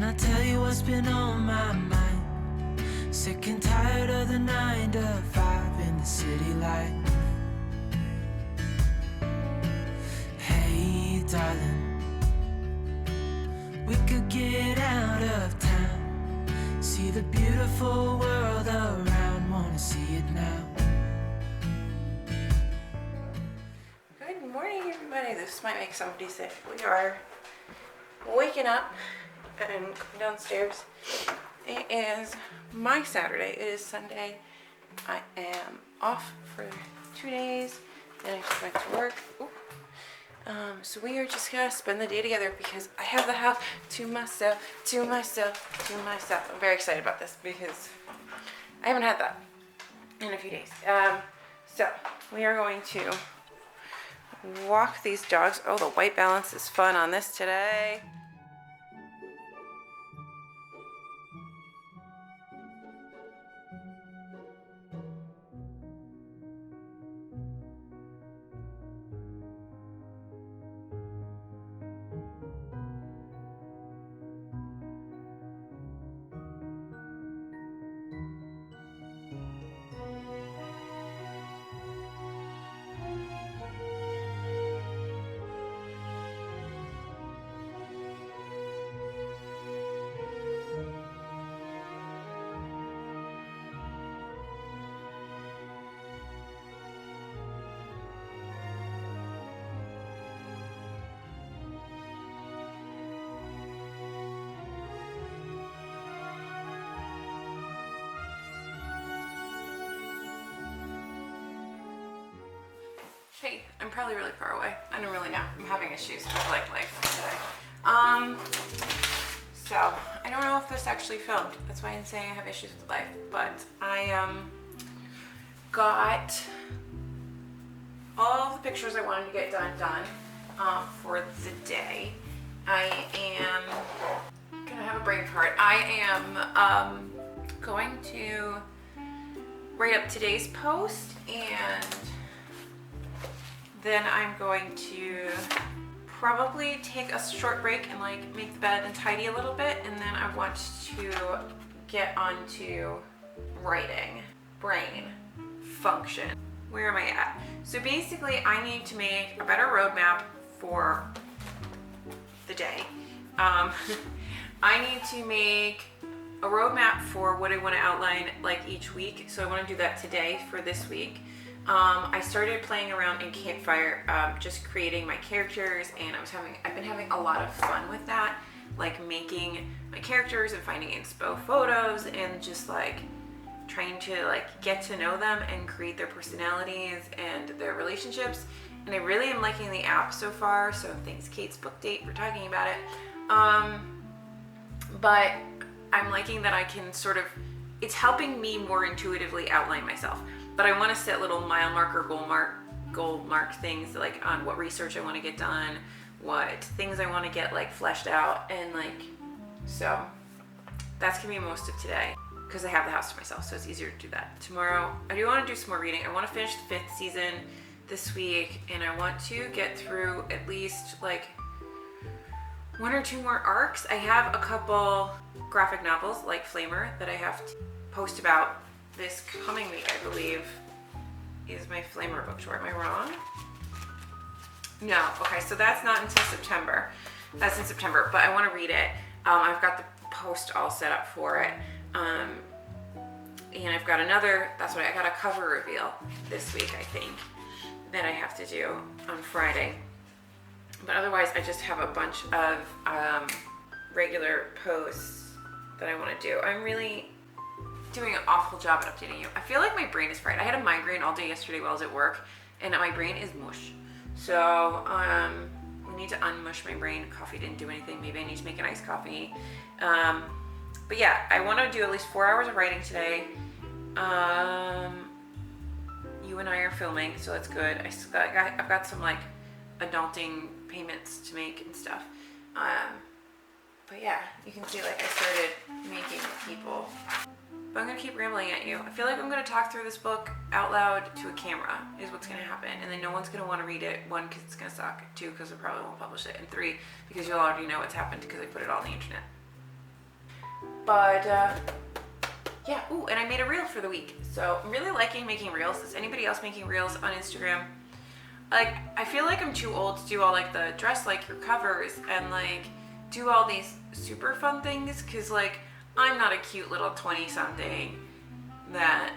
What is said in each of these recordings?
I tell you what's been on my mind? Sick and tired of the 9 to 5 in the city life. Hey darling, we could get out of town, see the beautiful world around, wanna see it now. Good morning everybody. This might make somebody sick. We are waking up and going downstairs. It is my Saturday. It is Sunday. I am off for 2 days. Then I just went to work. Ooh. So we are just gonna spend the day together because I have the house to myself. I'm very excited about this because I haven't had that in a few days. So we are going to walk these dogs. Oh, the white balance is fun on this today. Hey, I'm probably really far away. I don't really know. I'm having issues with life today. So I don't know if this actually filmed. That's why I'm saying I have issues with life. But I got all the pictures I wanted to get done for the day. I am gonna have a brain fart. I am going to write up today's post, and then I'm going to probably take a short break and like make the bed and tidy a little bit, and then I want to get onto writing. Brain function. Where am I at? So basically I need to make a better roadmap for the day. I need to make a roadmap for what I want to outline like each week. So I want to do that today for this week. I started playing around in Campfire, just creating my characters, and I've been having a lot of fun with that, like making my characters and finding inspo photos and just like trying to like get to know them and create their personalities and their relationships. And I really am liking the app so far, so thanks Kate's book date for talking about it. But I'm liking that I can sort of, it's helping me more intuitively outline myself. But I want to set little mile mark or goal mark things like on what research I want to get done, what things I want to get like fleshed out, and like, so that's gonna be most of today because I have the house to myself, so it's easier to do that. Tomorrow I do want to do some more reading. I want to finish the 5th season this week, and I want to get through at least like 1 or 2 more arcs. I have a couple graphic novels like Flamer that I have to post about this coming week. I believe is my Flamer book tour. Am I wrong? No. Okay, so that's not until September. That's in September, but I want to read it. I've got the post all set up for it. And I've got another, I got a cover reveal this week, I think, that I have to do on Friday. But otherwise, I just have a bunch of regular posts that I want to do. I'm really doing an awful job at updating you. I feel like my brain is fried. I had a migraine all day yesterday while I was at work, and my brain is mush. So we need to unmush my brain. Coffee didn't do anything. Maybe I need to make an iced coffee. But yeah, I want to do at least 4 hours of writing today. You and I are filming, so that's good. I've got some like adulting payments to make and stuff. But yeah, you can see like I started making people. But I'm gonna keep rambling at you. I feel like I'm gonna talk through this book out loud to a camera is what's gonna happen. And then no one's gonna wanna read it. 1, because it's gonna suck. 2, because I probably won't publish it. And 3, because you'll already know what's happened because I put it all on the internet. But yeah, ooh, and I made a reel for the week. So I'm really liking making reels. Is anybody else making reels on Instagram? Like, I feel like I'm too old to do all like the dress like your covers and like do all these super fun things, because like I'm not a cute little 20 something that,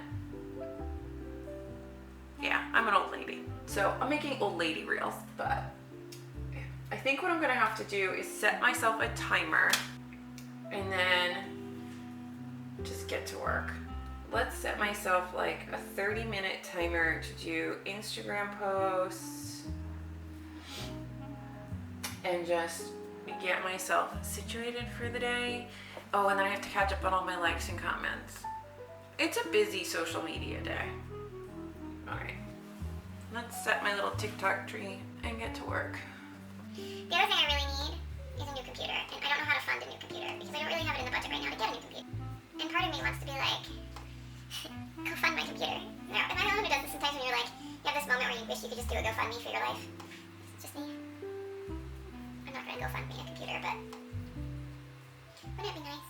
yeah, I'm an old lady. So I'm making old lady reels, but I think what I'm gonna have to do is set myself a timer and then just get to work. Let's set myself like a 30-minute timer to do Instagram posts and just get myself situated for the day. Oh, and then I have to catch up on all my likes and comments. It's a busy social media day. All right, let's set my little TikTok tree and get to work. The other thing I really need is a new computer, and I don't know how to fund a new computer because I don't really have it in the budget right now to get a new computer. And part of me wants to be like, go fund my computer. No, and I don't know who does this sometimes when you're like, you have this moment where you wish you could just do a GoFundMe for your life. It's just me. I'm not gonna GoFund me a computer, but wouldn't it be nice?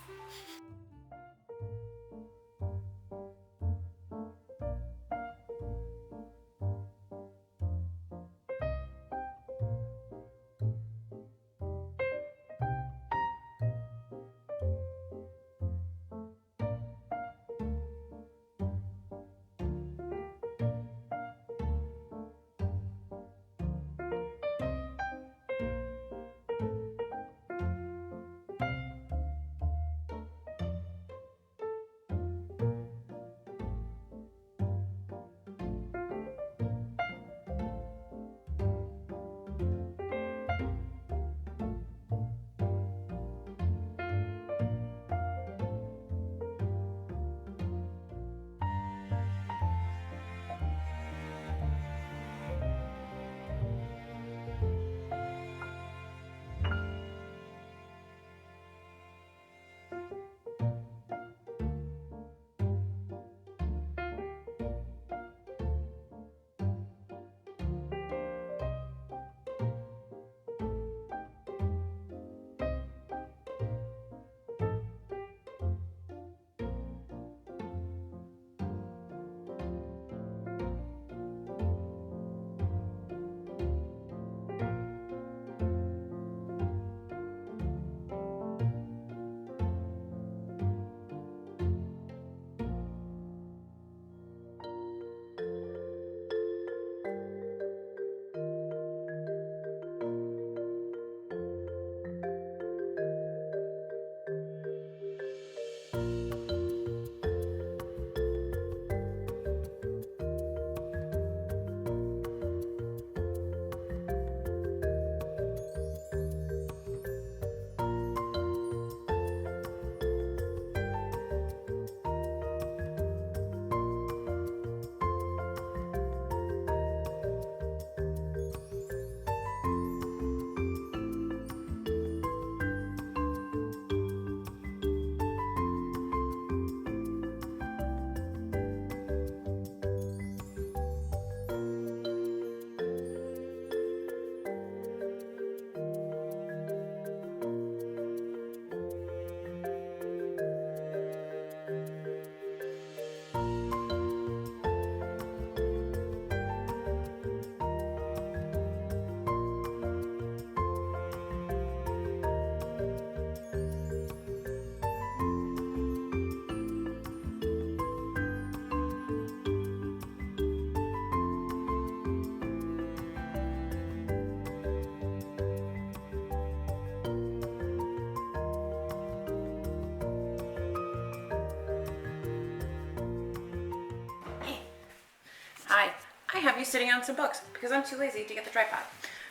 Hi, I have you sitting on some books because I'm too lazy to get the tripod.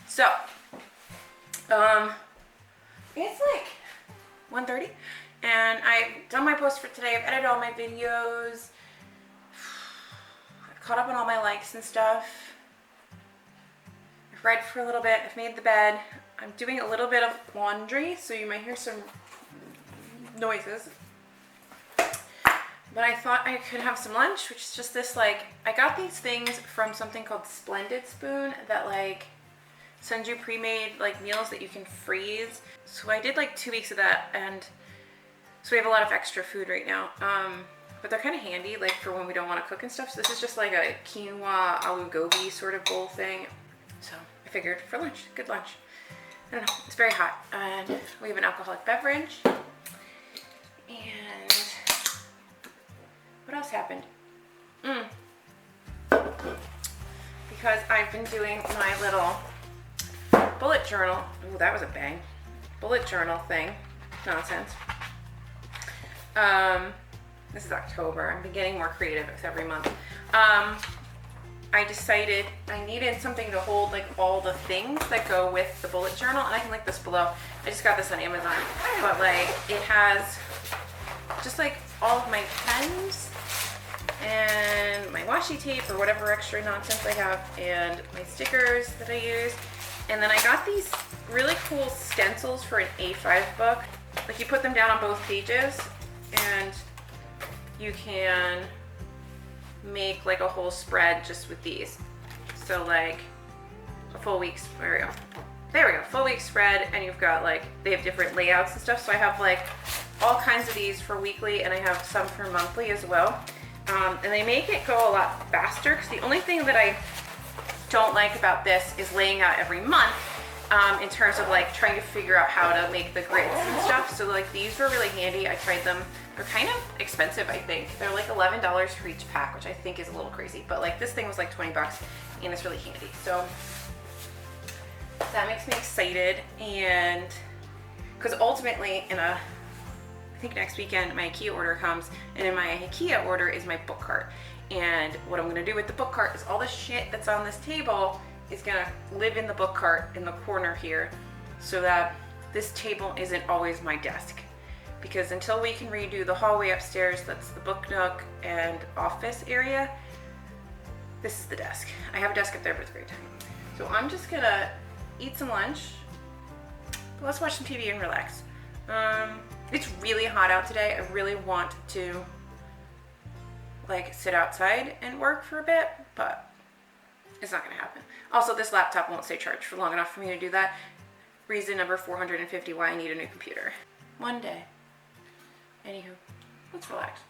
So, it's like 1:30 and I've done my post for today. I've edited all my videos. I've caught up on all my likes and stuff. I've read for a little bit. I've made the bed. I'm doing a little bit of laundry, so you might hear some noises. But I thought I could have some lunch, which is just this, like, I got these things from something called Splendid Spoon that, like, sends you pre-made, like, meals that you can freeze. So I did, like, 2 weeks of that, and So we have a lot of extra food right now. But they're kind of handy, like for when we don't want to cook and stuff. So this is just like a quinoa aloo gobi sort of bowl thing. So I figured for lunch, good lunch. I don't know, it's very hot. And we have an alcoholic beverage. And what else happened? Because I've been doing my little bullet journal. Ooh, that was a bang. Bullet journal thing. Nonsense. This is October. I've been getting more creative with every month. I decided I needed something to hold like all the things that go with the bullet journal, and I can link this below. I just got this on Amazon, but like it has just like all of my pens and my washi tape or whatever extra nonsense I have, and my stickers that I use. And then I got these really cool stencils for an A5 book. Like you put them down on both pages and you can make like a whole spread just with these. So like a full week's, there we go, full week spread, and you've got like, they have different layouts and stuff. So I have like all kinds of these for weekly, and I have some for monthly as well. And they make it go a lot faster, because the only thing that I don't like about this is laying out every month in terms of like trying to figure out how to make the grids and stuff. So like these were really handy. I tried them. They're kind of expensive, I think. They're like $11 for each pack, which I think is a little crazy, but like this thing was like 20 bucks and it's really handy. So that makes me excited. And because ultimately I think next weekend my IKEA order comes, and in my IKEA order is my book cart. And what I'm gonna do with the book cart is all the shit that's on this table is gonna live in the book cart in the corner here, so that this table isn't always my desk. Because until we can redo the hallway upstairs, that's the book nook and office area, this is the desk. I have a desk up there, but it's very tiny. So I'm just gonna eat some lunch. Let's watch some TV and relax. It's really hot out today. I really want to like sit outside and work for a bit, but it's not gonna happen. Also, this laptop won't stay charged for long enough for me to do that. Reason number 450 why I need a new computer. One day. Anywho, let's relax.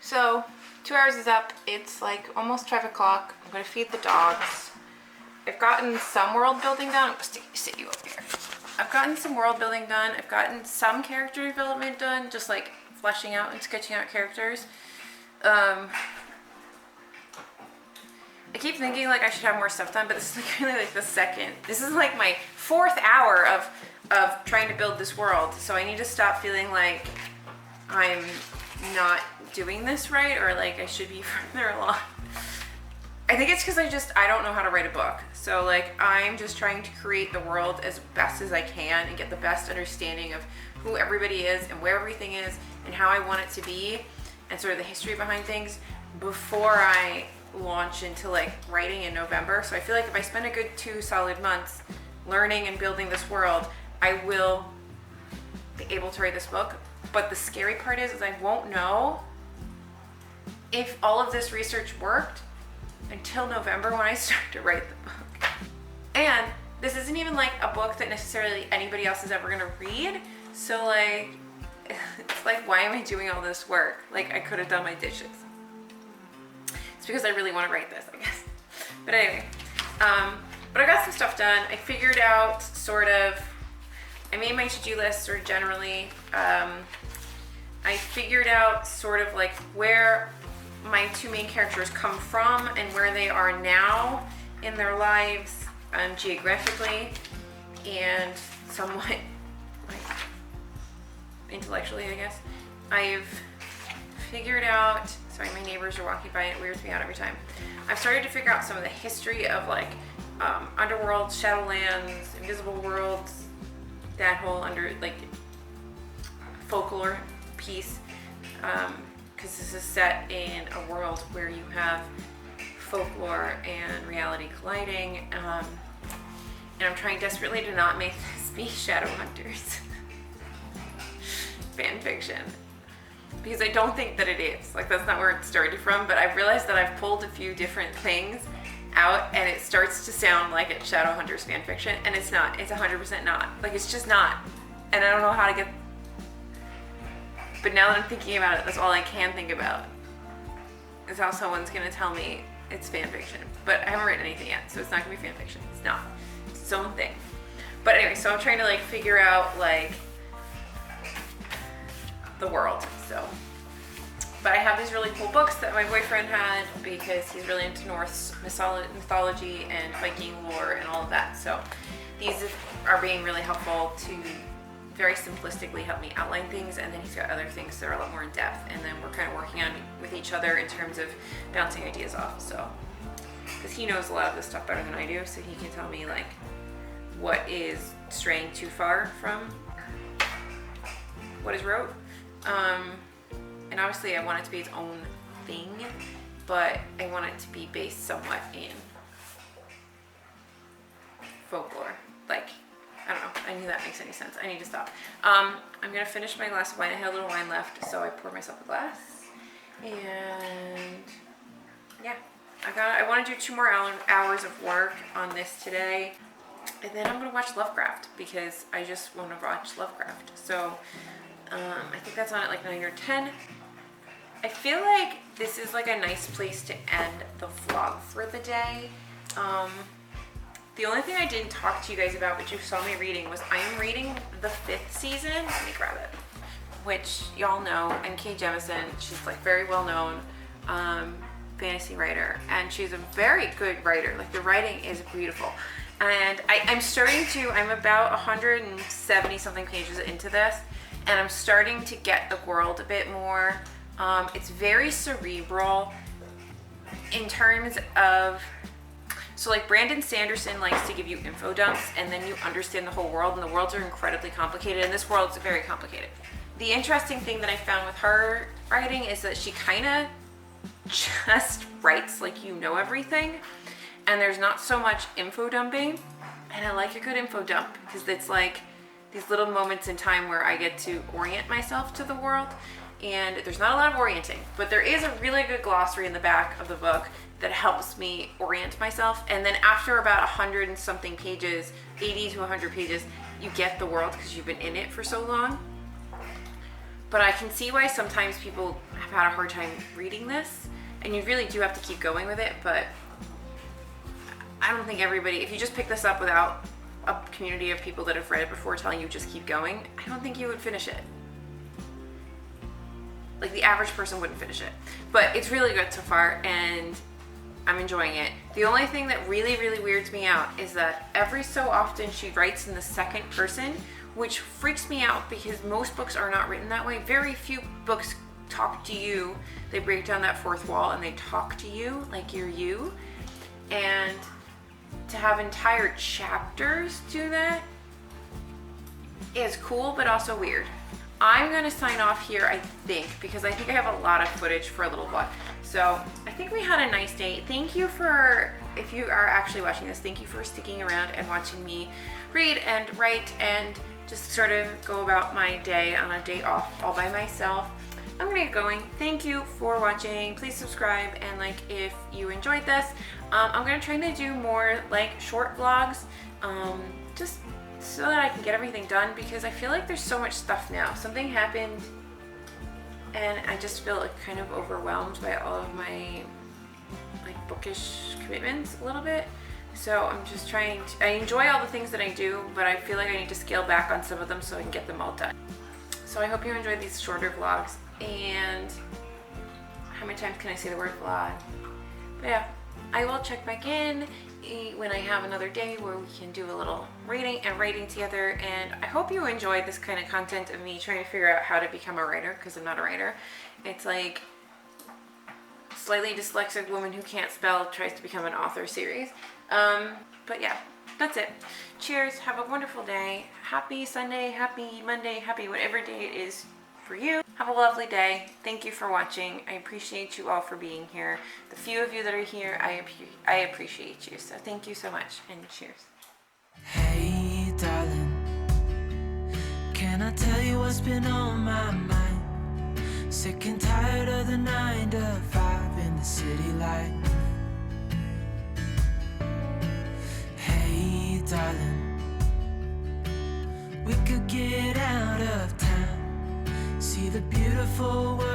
So 2 hours is up. It's like almost 5 o'clock. I'm gonna feed the dogs. I've gotten some world building done. I'll sit you up here. I've gotten some world building done. I've gotten some character development done, just like fleshing out and sketching out characters. I keep thinking like I should have more stuff done, but this is like really like the second. This is like my 4th hour of trying to build this world. So I need to stop feeling like I'm not doing this right, or like I should be further along. I think it's because I don't know how to write a book. So like I'm just trying to create the world as best as I can and get the best understanding of who everybody is and where everything is and how I want it to be and sort of the history behind things before I launch into like writing in November. So I feel like if I spend a good 2 solid months learning and building this world, I will be able to write this book. But the scary part is I won't know if all of this research worked until November when I start to write the book. And this isn't even like a book that necessarily anybody else is ever gonna read. So like, it's like, why am I doing all this work? Like I could have done my dishes. It's because I really want to write this, I guess. But anyway, but I got some stuff done. I figured out sort of, I made my to-do list sort of generally. I figured out sort of like where my 2 main characters come from and where they are now in their lives, geographically and somewhat like intellectually, I guess. I've figured out, sorry, my neighbors are walking by and it weirds me out every time. I've started to figure out some of the history of like underworld, shadowlands, invisible worlds, that whole like folklore piece. Because this is set in a world where you have folklore and reality colliding, and I'm trying desperately to not make this be Shadowhunters fan fiction, because I don't think that it is. Like that's not where it started from, but I've realized that I've pulled a few different things out and it starts to sound like it's Shadowhunters fan fiction, and it's not. It's 100% not. Like it's just not, and I don't know how to get. But now that I'm thinking about it, that's all I can think about. Is how someone's gonna tell me it's fan fiction. But I haven't written anything yet, so it's not gonna be fan fiction. It's not. It's its own thing. But anyway, so I'm trying to like figure out like the world. So, but I have these really cool books that my boyfriend had because he's really into Norse mythology and Viking lore and all of that. So these are being really helpful to very simplistically help me outline things, and then he's got other things that are a lot more in depth, and then we're kind of working on with each other in terms of bouncing ideas off. So because he knows a lot of this stuff better than I do, so he can tell me like what is straying too far from what is wrote, and obviously I want it to be its own thing, but I want it to be based somewhat in folklore. Like I don't know. I knew that makes any sense. I need to stop. I'm gonna finish my glass of wine. I had a little wine left, so I poured myself a glass. And yeah, I want to do 2 more hours of work on this today, and then I'm gonna watch Lovecraft because I just want to watch Lovecraft. So I think that's on at like 9 or 10. I feel like this is like a nice place to end the vlog for the day. The only thing I didn't talk to you guys about, but you saw me reading, was I am reading the 5th season. Let me grab it. Which y'all know, N.K. Jemisin. She's like very well known fantasy writer, and she's a very good writer. Like the writing is beautiful. And I'm about 170 something pages into this, and I'm starting to get the world a bit more. It's very cerebral in terms of, so like Brandon Sanderson likes to give you info dumps and then you understand the whole world, and the worlds are incredibly complicated, and this world's very complicated. The interesting thing that I found with her writing is that she kind of just writes like you know everything, and there's not so much info dumping, and I like a good info dump because it's like these little moments in time where I get to orient myself to the world, and there's not a lot of orienting, but there is a really good glossary in the back of the book that helps me orient myself. And then after about 100 and something pages, 80 to 100 pages, you get the world because you've been in it for so long. But I can see why sometimes people have had a hard time reading this, and you really do have to keep going with it. But I don't think everybody, if you just pick this up without a community of people that have read it before telling you just keep going, I don't think you would finish it. Like the average person wouldn't finish it. But it's really good so far, and I'm enjoying it. The only thing that really, really weirds me out is that every so often she writes in the second person, which freaks me out because most books are not written that way. Very few books talk to you. They break down that fourth wall and they talk to you like you're you. and to have entire chapters do that is cool, but also weird. I'm gonna sign off here, I think, because I think I have a lot of footage for a little vlog. So I think we had a nice day. Thank you for, if you are actually watching this, thank you for sticking around and watching me read and write and just sort of go about my day on a day off all by myself. I'm gonna get going. Thank you for watching. Please subscribe and like if you enjoyed this. I'm gonna try to do more like short vlogs, just so that I can get everything done, because I feel like there's so much stuff now. Something happened and I just feel like kind of overwhelmed by all of my like bookish commitments a little bit. So I'm just trying to, I enjoy all the things that I do, but I feel like I need to scale back on some of them so I can get them all done. So I hope you enjoyed these shorter vlogs, and how many times can I say the word vlog? But yeah, I will check back in when I have another day where we can do a little reading and writing together. And I hope you enjoyed this kind of content of me trying to figure out how to become a writer, because I'm not a writer. It's like slightly dyslexic woman who can't spell tries to become an author series. But yeah, that's it. Cheers, have a wonderful day. Happy Sunday, happy Monday, happy whatever day it is for you. Have a lovely day. Thank you for watching. I appreciate you all for being here. The few of you that are here, I appreciate you. So thank you so much, and cheers. Hey darling, can I tell you what's been on my mind? Sick and tired of the 9 to 5 in the city life. Hey darling, we could get out of town, see the beautiful world